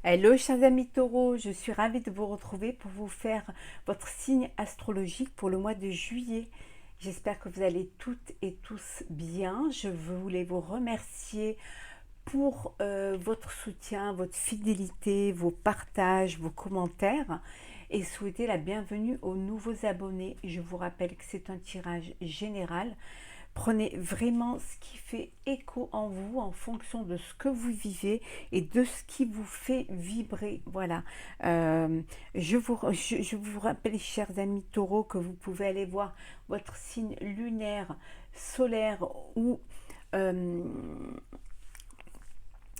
Hello chers amis taureaux, je suis ravie de vous retrouver pour vous faire votre signe astrologique pour le mois de juillet. J'espère que vous allez toutes et tous bien. Je voulais vous remercier pour votre soutien, votre fidélité, vos partages, vos commentaires et souhaiter la bienvenue aux nouveaux abonnés. Je vous rappelle que c'est un tirage général. Prenez vraiment ce qui fait écho en vous en fonction de ce que vous vivez et de ce qui vous fait vibrer. Voilà. Je vous rappelle, chers amis taureaux, que vous pouvez aller voir votre signe lunaire, solaire ou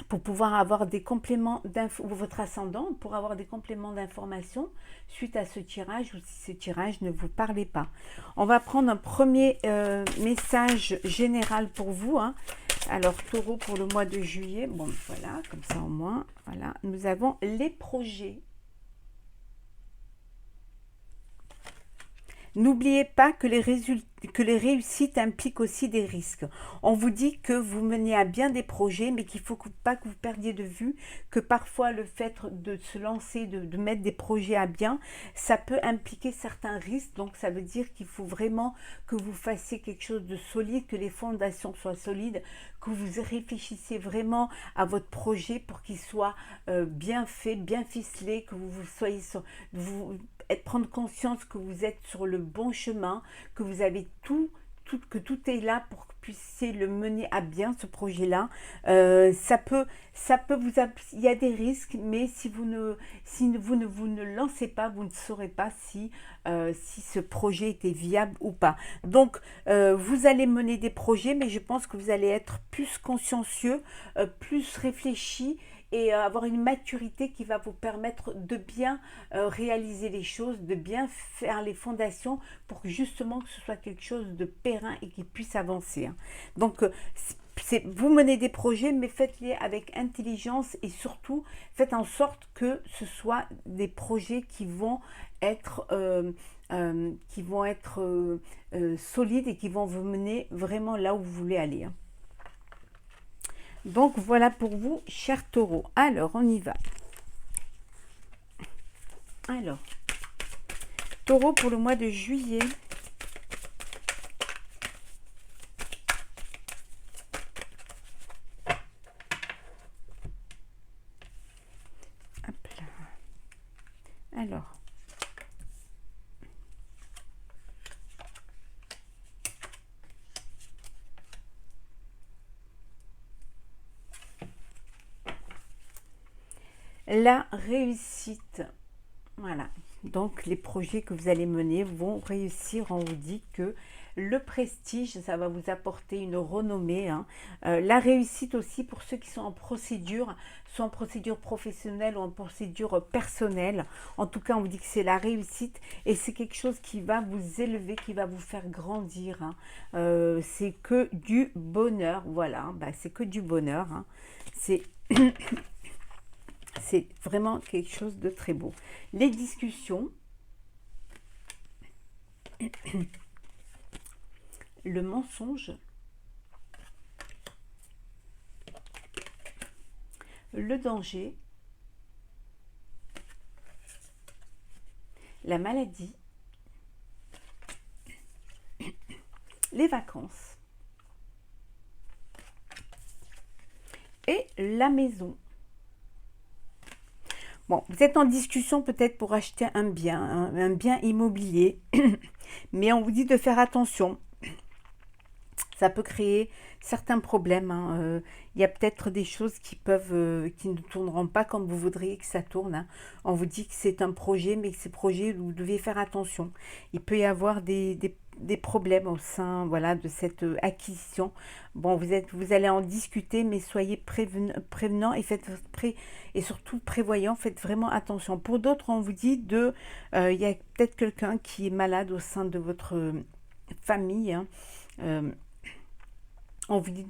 pour pouvoir avoir des compléments d'infos, votre ascendant, pour avoir des compléments d'information suite à ce tirage ou si ce tirage ne vous parlait pas. On va prendre un premier message général pour vous. Alors, taureau pour le mois de juillet. Bon, voilà, comme ça au moins. Voilà, nous avons les projets. N'oubliez pas que les réussites impliquent aussi des risques. On vous dit que vous menez à bien des projets, mais qu'il ne faut pas que vous perdiez de vue que parfois le fait de se lancer, de mettre des projets à bien, ça peut impliquer certains risques. Donc ça veut dire qu'il faut vraiment que vous fassiez quelque chose de solide, que les fondations soient solides, que vous réfléchissiez vraiment à votre projet pour qu'il soit bien fait, bien ficelé, que vous soyez prendre conscience que vous êtes sur le bon chemin, que vous avez que tout est là pour que vous puissiez le mener à bien, ce projet-là. Ça peut vous, il y a des risques, mais si vous ne lancez pas, vous ne saurez pas si ce projet était viable ou pas. Donc, vous allez mener des projets, mais je pense que vous allez être plus consciencieux, plus réfléchi, et avoir une maturité qui va vous permettre de bien réaliser les choses, de bien faire les fondations pour que justement que ce soit quelque chose de périn et qui puisse avancer. Donc, vous menez des projets, mais faites-les avec intelligence et surtout, faites en sorte que ce soit des projets qui vont être solides et qui vont vous mener vraiment là où vous voulez aller. Donc voilà pour vous, chers taureaux. Alors, on y va. Alors, taureau pour le mois de juillet. Hop là. Alors. La réussite, voilà, donc les projets que vous allez mener vont réussir. On vous dit que le prestige, ça va vous apporter une renommée. La réussite aussi pour ceux qui sont en procédure, soit en procédure professionnelle ou en procédure personnelle. En tout cas, on vous dit que c'est la réussite et c'est quelque chose qui va vous élever, qui va vous faire grandir. C'est que du bonheur, voilà, c'est que du bonheur. C'est... C'est vraiment quelque chose de très beau. Les discussions, le mensonge, le danger, la maladie, les vacances et la maison. Bon, vous êtes en discussion peut-être pour acheter un bien immobilier, mais on vous dit de faire attention. Ça peut créer certains problèmes. Il y a peut-être des choses qui ne tourneront pas comme vous voudriez que ça tourne. On vous dit que c'est un projet, mais que ces projets, vous devez faire attention. Il peut y avoir des problèmes au sein, voilà, de cette acquisition. Bon, vous allez en discuter, mais soyez prévenants et surtout prévoyants. Faites vraiment attention. Pour d'autres, on vous dit il y a peut-être quelqu'un qui est malade au sein de votre famille. On vous dit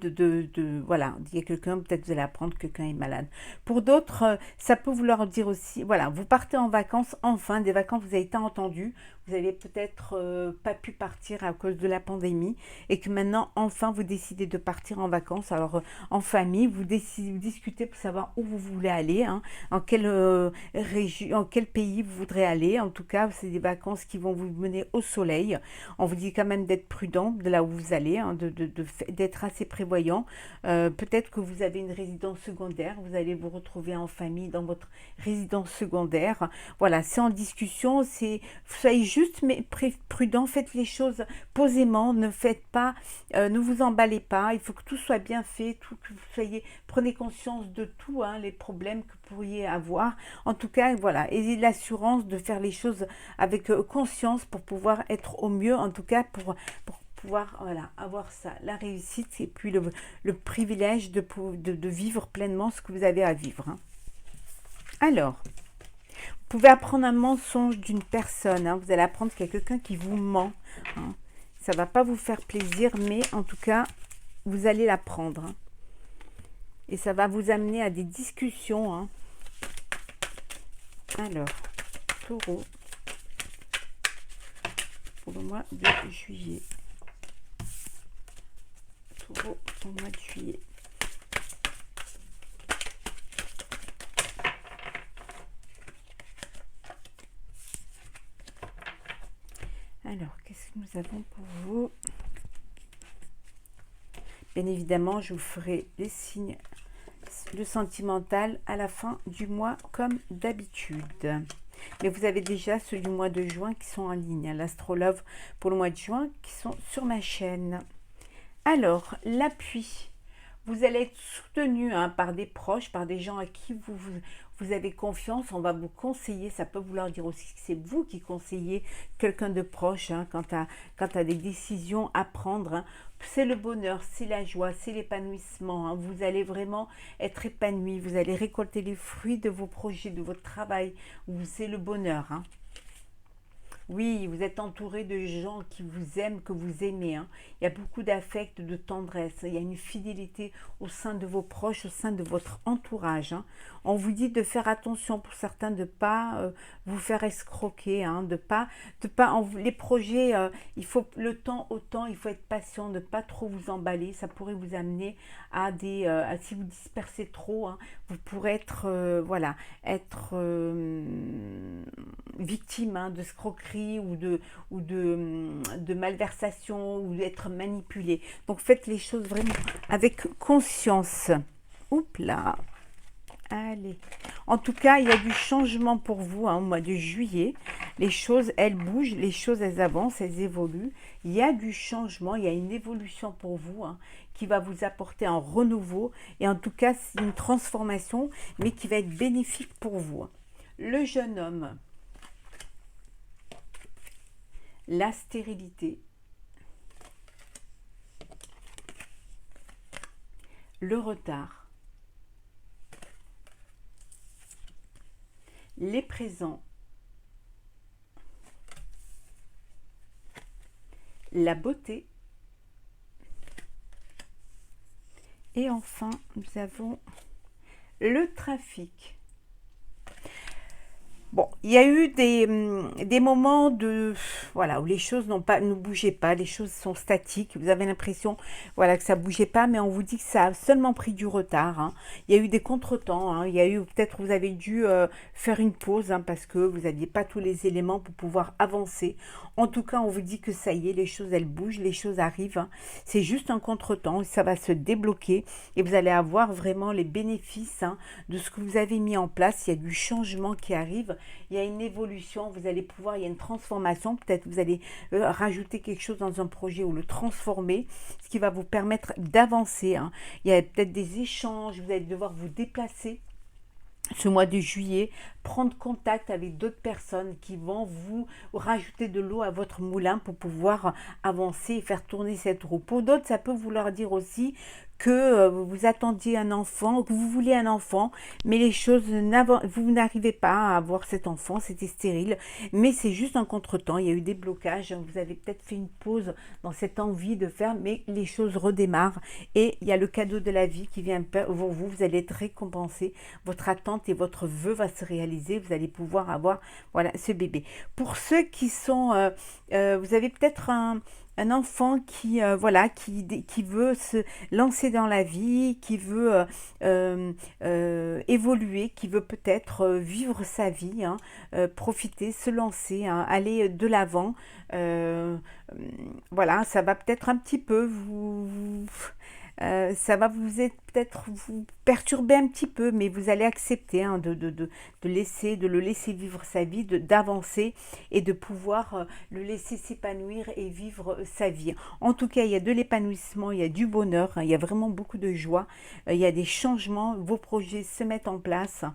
voilà, il y a quelqu'un, peut-être vous allez apprendre que quelqu'un est malade. Pour d'autres, ça peut vouloir dire aussi, voilà, vous partez en vacances, enfin, des vacances, vous avez été entendu, vous avez peut-être pas pu partir à cause de la pandémie et que maintenant, enfin, vous décidez de partir en vacances. Alors, en famille, vous discutez pour savoir où vous voulez aller, hein, en quelle région, en quel pays vous voudrez aller. En tout cas, c'est des vacances qui vont vous mener au soleil. On vous dit quand même d'être prudent de là où vous allez, hein, d'être assez prévoyant. Peut-être que vous avez une résidence secondaire, vous allez vous retrouver en famille dans votre résidence secondaire. Voilà, c'est en discussion, soyez juste mais prudent, faites les choses posément, ne faites pas, ne vous emballez pas, il faut que tout soit bien fait, que vous prenez conscience de tout, hein, les problèmes que vous pourriez avoir. En tout cas, voilà, ayez l'assurance de faire les choses avec conscience pour pouvoir être au mieux, en tout cas pour pouvoir voilà, avoir ça, la réussite et puis le privilège de vivre pleinement ce que vous avez à vivre. Hein. Alors, vous pouvez apprendre un mensonge d'une personne. Hein. Vous allez apprendre qu'il y a quelqu'un qui vous ment. Hein. Ça ne va pas vous faire plaisir, mais en tout cas, vous allez l'apprendre. Hein. Et ça va vous amener à des discussions. Hein. Alors, Taureau, pour le mois de juillet. Taureau, pour le mois de juillet. Alors, qu'est-ce que nous avons pour vous? Bien évidemment, je vous ferai les signes, le sentimental à la fin du mois comme d'habitude. Mais vous avez déjà ceux du mois de juin qui sont en ligne, l'astrologue pour le mois de juin qui sont sur ma chaîne. Alors, l'appui. Vous allez être soutenu hein, par des proches, par des gens à qui vous avez confiance. On va vous conseiller. Ça peut vouloir dire aussi que c'est vous qui conseillez quelqu'un de proche hein, quant à des décisions à prendre. Hein. C'est le bonheur, c'est la joie, c'est l'épanouissement. Hein. Vous allez vraiment être épanoui. Vous allez récolter les fruits de vos projets, de votre travail. C'est le bonheur. Hein. Oui, vous êtes entouré de gens qui vous aiment, que vous aimez. Hein. Il y a beaucoup d'affect, de tendresse. Il y a une fidélité au sein de vos proches, au sein de votre entourage. Hein. On vous dit de faire attention pour certains, de ne pas vous faire escroquer. Hein, les projets, il faut le temps au temps, il faut être patient, ne pas trop vous emballer. Ça pourrait vous amener à si vous dispersez trop, hein, vous pourrez être, victime hein, de escroquerie ou de malversation ou d'être manipulé. Donc faites les choses vraiment avec conscience. Oups là. Allez. En tout cas, il y a du changement pour vous hein, au mois de juillet. Les choses, elles bougent, les choses, elles avancent, elles évoluent. Il y a du changement, il y a une évolution pour vous hein, qui va vous apporter un renouveau. Et en tout cas, c'est une transformation, mais qui va être bénéfique pour vous. Le jeune homme. La stérilité, le retard, les présents, la beauté et enfin nous avons le trafic. Bon, il y a eu des moments où les choses ne bougeaient pas, les choses sont statiques. Vous avez l'impression que ça ne bougeait pas, mais on vous dit que ça a seulement pris du retard. Hein. Il y a eu des contretemps. Hein. Il y a eu peut-être vous avez dû faire une pause hein, parce que vous n'aviez pas tous les éléments pour pouvoir avancer. En tout cas, on vous dit que ça y est, les choses elles bougent, les choses arrivent. Hein. C'est juste un contretemps, ça va se débloquer et vous allez avoir vraiment les bénéfices hein, de ce que vous avez mis en place. Il y a du changement qui arrive. Il y a une évolution, il y a une transformation, peut-être vous allez rajouter quelque chose dans un projet ou le transformer, ce qui va vous permettre d'avancer. Hein. Il y a peut-être des échanges, vous allez devoir vous déplacer ce mois de juillet, prendre contact avec d'autres personnes qui vont vous rajouter de l'eau à votre moulin pour pouvoir avancer et faire tourner cette roue. Pour d'autres, ça peut vouloir dire aussi que vous attendiez un enfant, que vous voulez un enfant, mais les choses, vous n'arrivez pas à avoir cet enfant, c'était stérile, mais c'est juste un contretemps, il y a eu des blocages, vous avez peut-être fait une pause dans cette envie de faire, mais les choses redémarrent et il y a le cadeau de la vie qui vient pour vous, vous allez être récompensé, votre attente et votre vœu va se réaliser, vous allez pouvoir avoir, voilà, ce bébé. Pour ceux qui sont, vous avez peut-être un enfant qui voilà qui veut se lancer dans la vie, qui veut évoluer, qui veut peut-être vivre sa vie, hein, profiter, se lancer, hein, aller de l'avant. Euh, voilà, ça va peut-être un petit peu ça va peut-être vous perturber un petit peu, mais vous allez accepter, hein, de le laisser vivre sa vie, d'avancer et de pouvoir le laisser s'épanouir et vivre sa vie. En tout cas, il y a de l'épanouissement, il y a du bonheur, hein, il y a vraiment beaucoup de joie, il y a des changements, vos projets se mettent en place.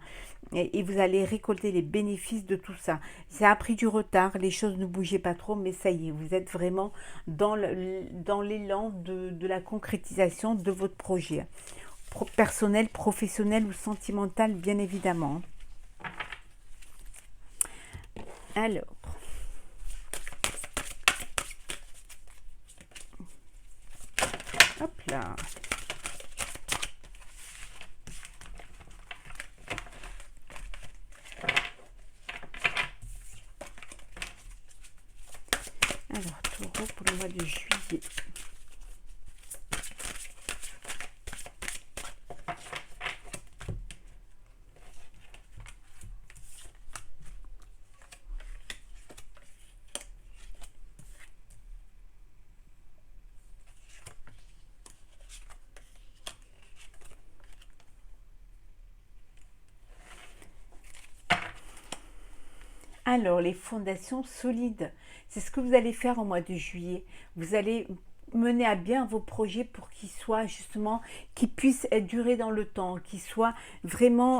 Et vous allez récolter les bénéfices de tout ça. Ça a pris du retard, les choses ne bougeaient pas trop, mais ça y est, vous êtes vraiment dans l'élan de la concrétisation de votre projet. Personnel, professionnel ou sentimental, bien évidemment. Alors, hop là. Alors, taureau pour le mois de juillet. Alors, les fondations solides, c'est ce que vous allez faire au mois de juillet. Vous allez mener à bien vos projets pour qu'ils soient justement, qu'ils puissent être durés dans le temps, qu'ils soient vraiment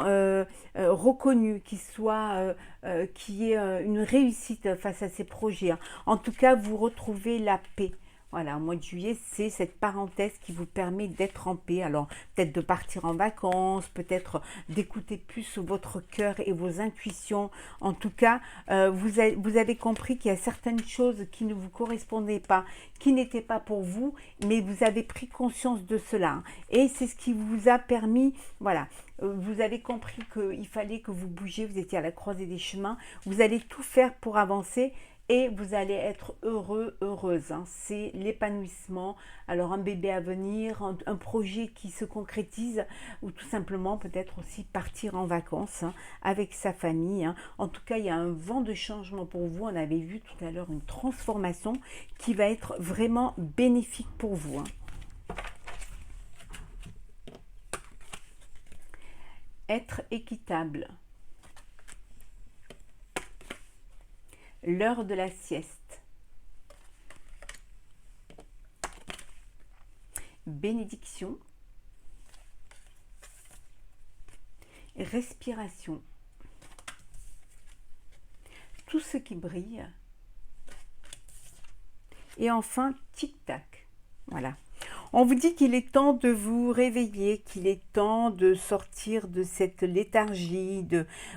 reconnus, qu'il y ait une réussite face à ces projets, hein. En tout cas, vous retrouvez la paix. Voilà, au mois de juillet, c'est cette parenthèse qui vous permet d'être en paix. Alors, peut-être de partir en vacances, peut-être d'écouter plus votre cœur et vos intuitions. En tout cas, vous avez compris qu'il y a certaines choses qui ne vous correspondaient pas, qui n'étaient pas pour vous, mais vous avez pris conscience de cela, hein. Et c'est ce qui vous a permis, voilà, vous avez compris qu'il fallait que vous bougiez, vous étiez à la croisée des chemins, vous allez tout faire pour avancer. Et vous allez être heureux, heureuse, hein. C'est l'épanouissement. Alors un bébé à venir, un projet qui se concrétise ou tout simplement peut-être aussi partir en vacances, hein, avec sa famille, hein. En tout cas, il y a un vent de changement pour vous. On avait vu tout à l'heure une transformation qui va être vraiment bénéfique pour vous, hein. Être équitable. L'heure de la sieste. Bénédiction. Respiration. Tout ce qui brille. Et enfin, tic-tac. Voilà. On vous dit qu'il est temps de vous réveiller, qu'il est temps de sortir de cette léthargie,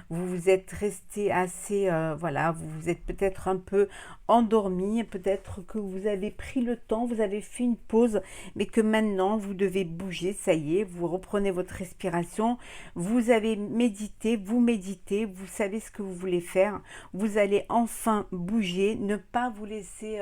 vous vous êtes resté assez, voilà, vous vous êtes peut-être un peu endormi, peut-être que vous avez pris le temps, vous avez fait une pause, mais que maintenant vous devez bouger, ça y est, vous reprenez votre respiration, vous avez médité, vous savez ce que vous voulez faire, vous allez enfin bouger, ne pas vous laisser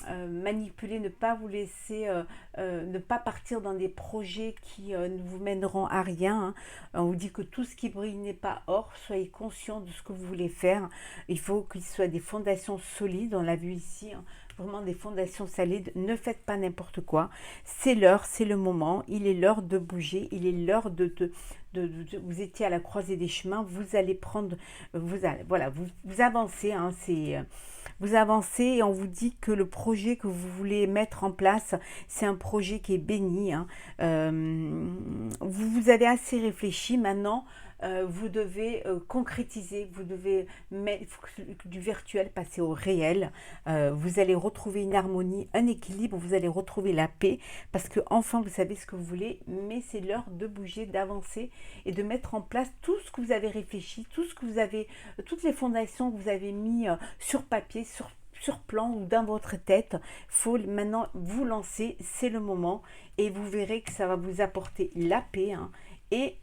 manipuler, ne pas vous laisser, ne pas partir dans des projets qui ne vous mèneront à rien, hein. On vous dit que tout ce qui brille n'est pas or, soyez conscient de ce que vous voulez faire. Il faut qu'il soit des fondations solides, on l'a vu ici, hein, vraiment des fondations solides. Ne faites pas n'importe quoi, c'est l'heure, c'est le moment, il est l'heure de bouger, il est l'heure vous étiez à la croisée des chemins, vous allez prendre, voilà, vous avancez, hein, vous avancez et on vous dit que le projet que vous voulez mettre en place, c'est un projet qui est béni, hein. Vous avez assez réfléchi, maintenant vous devez concrétiser, vous devez mettre du virtuel passer au réel. Vous allez retrouver une harmonie, un équilibre, vous allez retrouver la paix parce que enfin vous savez ce que vous voulez, mais c'est l'heure de bouger, d'avancer et de mettre en place tout ce que vous avez réfléchi, tout ce que vous avez, toutes les fondations que vous avez mis sur papier, sur plan ou dans votre tête. Il faut maintenant vous lancer, c'est le moment et vous verrez que ça va vous apporter la paix hein, et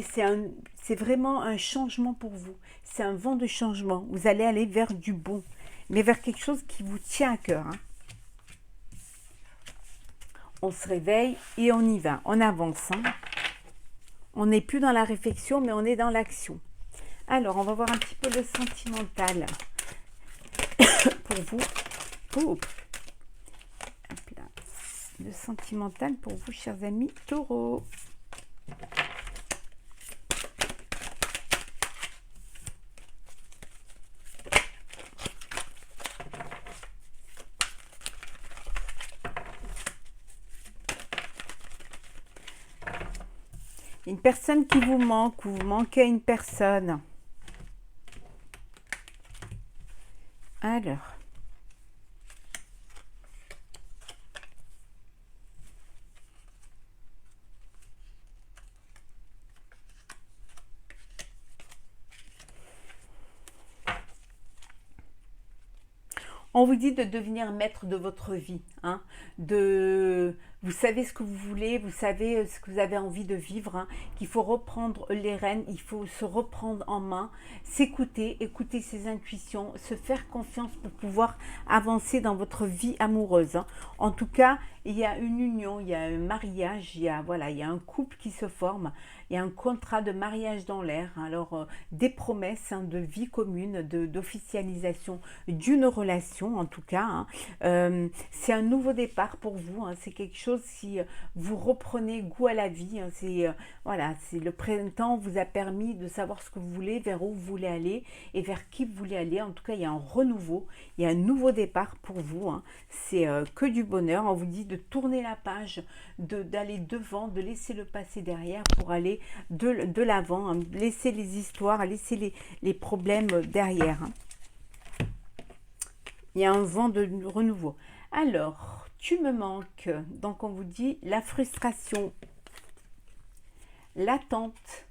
c'est vraiment un changement pour vous. C'est un vent de changement. Vous allez aller vers du bon, mais vers quelque chose qui vous tient à cœur. Hein. On se réveille et on y va. On avance. Hein. On n'est plus dans la réflexion, mais on est dans l'action. Alors, on va voir un petit peu le sentimental pour vous. Hop là. Le sentimental pour vous, chers amis taureaux. Une personne qui vous manque ou vous manquez à une personne. Alors. On vous dit de devenir maître de votre vie, hein, vous savez ce que vous voulez, vous savez ce que vous avez envie de vivre, hein, qu'il faut reprendre les rênes, il faut se reprendre en main, s'écouter, écouter ses intuitions, se faire confiance pour pouvoir avancer dans votre vie amoureuse. Hein. En tout cas, il y a une union, il y a un mariage, il y a un couple qui se forme, il y a un contrat de mariage dans l'air, alors des promesses hein, de vie commune, d'officialisation d'une relation en tout cas. Hein. C'est un nouveau départ pour vous, hein. C'est quelque chose si vous reprenez goût à la vie. Hein. Voilà, le printemps vous a permis de savoir ce que vous voulez, vers où vous voulez aller et vers qui vous voulez aller. En tout cas, il y a un renouveau, il y a un nouveau départ pour vous. Hein. C'est que du bonheur. On vous dit de tourner la page, d'aller devant, de laisser le passé derrière pour aller de l'avant, hein. Laisser les histoires, laisser les problèmes derrière. Hein. Il y a un vent de renouveau. Alors, tu me manques. Donc, on vous dit la frustration, l'attente,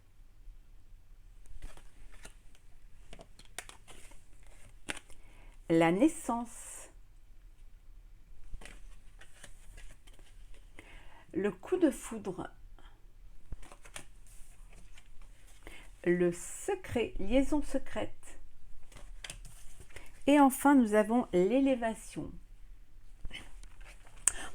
la naissance, le coup de foudre, le secret, liaison secrète. Et enfin, nous avons l'élévation.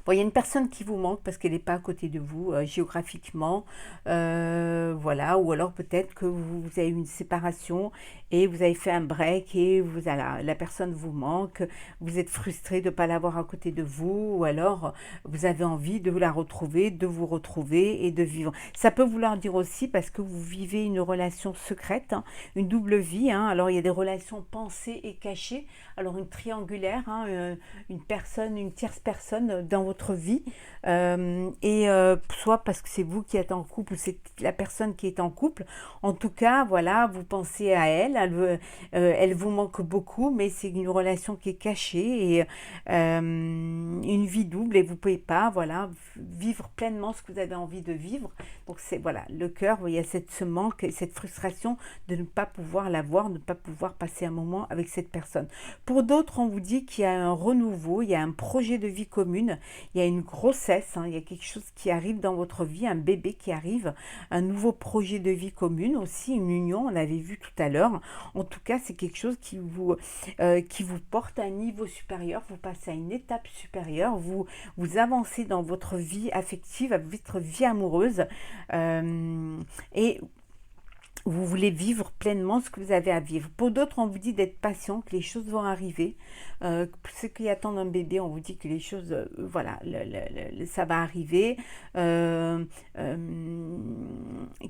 Bon, il y a une personne qui vous manque parce qu'elle n'est pas à côté de vous géographiquement, voilà, ou alors peut-être que vous avez eu une séparation et vous avez fait un break et la personne vous manque, vous êtes frustré de ne pas l'avoir à côté de vous, ou alors vous avez envie de la retrouver, de vous retrouver et de vivre. Ça peut vouloir dire aussi parce que vous vivez une relation secrète, hein, une double vie, hein. Alors il y a des relations pensées et cachées, alors une triangulaire, hein, une tierce personne dans votre vie, soit parce que c'est vous qui êtes en couple ou c'est la personne qui est en couple. En tout cas, voilà, vous pensez à elle vous manque beaucoup, mais c'est une relation qui est cachée et une vie double et vous ne pouvez pas, voilà, vivre pleinement ce que vous avez envie de vivre. Donc c'est voilà, le cœur, il y a ce manque, cette frustration de ne pas pouvoir la voir, de ne pas pouvoir passer un moment avec cette personne. Pour d'autres, on vous dit qu'il y a un renouveau, il y a un projet de vie commune, il y a une grossesse, hein, il y a quelque chose qui arrive dans votre vie, un bébé qui arrive, un nouveau projet de vie commune aussi, une union, on avait vu tout à l'heure. En tout cas, c'est quelque chose qui vous porte à un niveau supérieur, vous passez à une étape supérieure, vous avancez dans votre vie affective, votre vie amoureuse, et vous voulez vivre pleinement ce que vous avez à vivre. Pour d'autres, on vous dit d'être patient, que les choses vont arriver. Pour ceux qui attendent un bébé, on vous dit que les choses, voilà, ça va arriver. Euh, euh,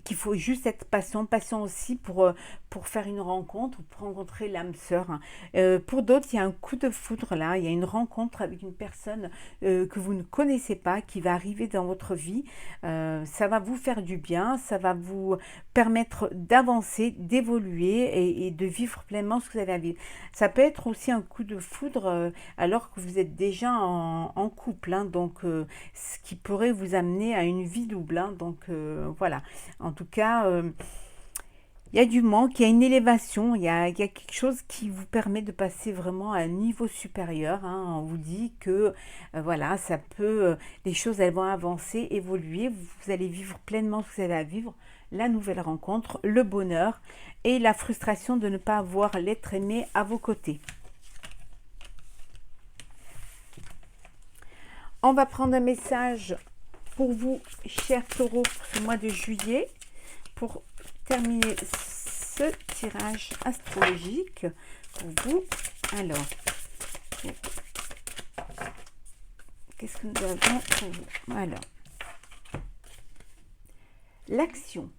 qu'il faut juste être patient, patient aussi pour faire une rencontre, pour rencontrer l'âme sœur. Pour d'autres, il y a un coup de foudre là, il y a une rencontre avec une personne que vous ne connaissez pas, qui va arriver dans votre vie. Ça va vous faire du bien, ça va vous permettre d'avancer, d'évoluer et de vivre pleinement ce que vous avez à vivre. Ça peut être aussi un coup de foudre alors que vous êtes déjà en couple, hein, donc ce qui pourrait vous amener à une vie double. Hein, donc voilà. En tout cas, il y a du manque, il y a une élévation, il y a quelque chose qui vous permet de passer vraiment à un niveau supérieur. Hein. On vous dit que voilà, ça peut, les choses elles vont avancer, évoluer, vous allez vivre pleinement ce que vous avez à vivre, la nouvelle rencontre, le bonheur et la frustration de ne pas avoir l'être aimé à vos côtés. On va prendre un message pour vous, chers taureaux, pour ce mois de juillet, pour terminer ce tirage astrologique pour vous. Alors, qu'est-ce que nous avons pour vous? Alors, l'action.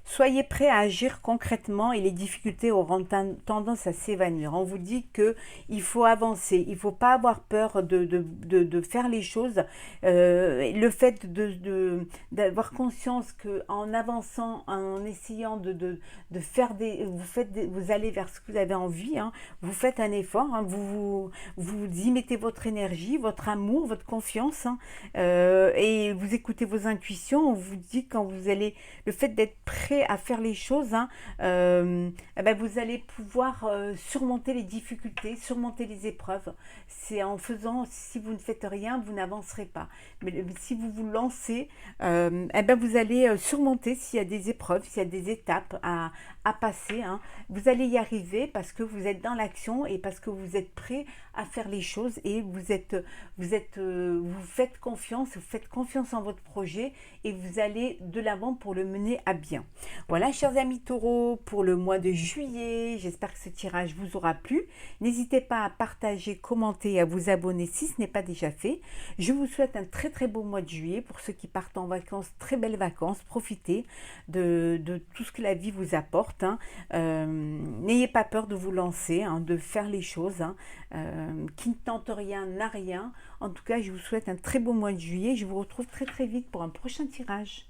Soyez prêts à agir concrètement et les difficultés auront tendance à s'évanouir. On vous dit qu'il faut avancer, il ne faut pas avoir peur de faire les choses. Le fait d'avoir conscience qu'en avançant, en essayant de faire vous allez vers ce que vous avez envie, hein, vous faites un effort, hein, vous y mettez votre énergie, votre amour, votre confiance, hein, et vous écoutez vos intuitions. On vous dit quand vous allez, le fait d'être prêt à faire les choses, hein, ben vous allez pouvoir surmonter les difficultés, surmonter les épreuves. C'est en faisant, si vous ne faites rien, vous n'avancerez pas. Mais si vous vous lancez, ben vous allez surmonter s'il y a des épreuves, s'il y a des étapes à passer. Hein. Vous allez y arriver parce que vous êtes dans l'action et parce que vous êtes prêt à faire les choses et vous faites confiance en votre projet et vous allez de l'avant pour le mener à bien. Voilà, chers amis taureaux, pour le mois de juillet, j'espère que ce tirage vous aura plu. N'hésitez pas à partager, commenter et à vous abonner si ce n'est pas déjà fait. Je vous souhaite un très très beau mois de juillet. Pour ceux qui partent en vacances, très belles vacances. Profitez de tout ce que la vie vous apporte. Hein. N'ayez pas peur de vous lancer, hein, de faire les choses. Hein. Qui ne tente rien n'a rien. En tout cas, je vous souhaite un très beau mois de juillet. Je vous retrouve très très vite pour un prochain tirage.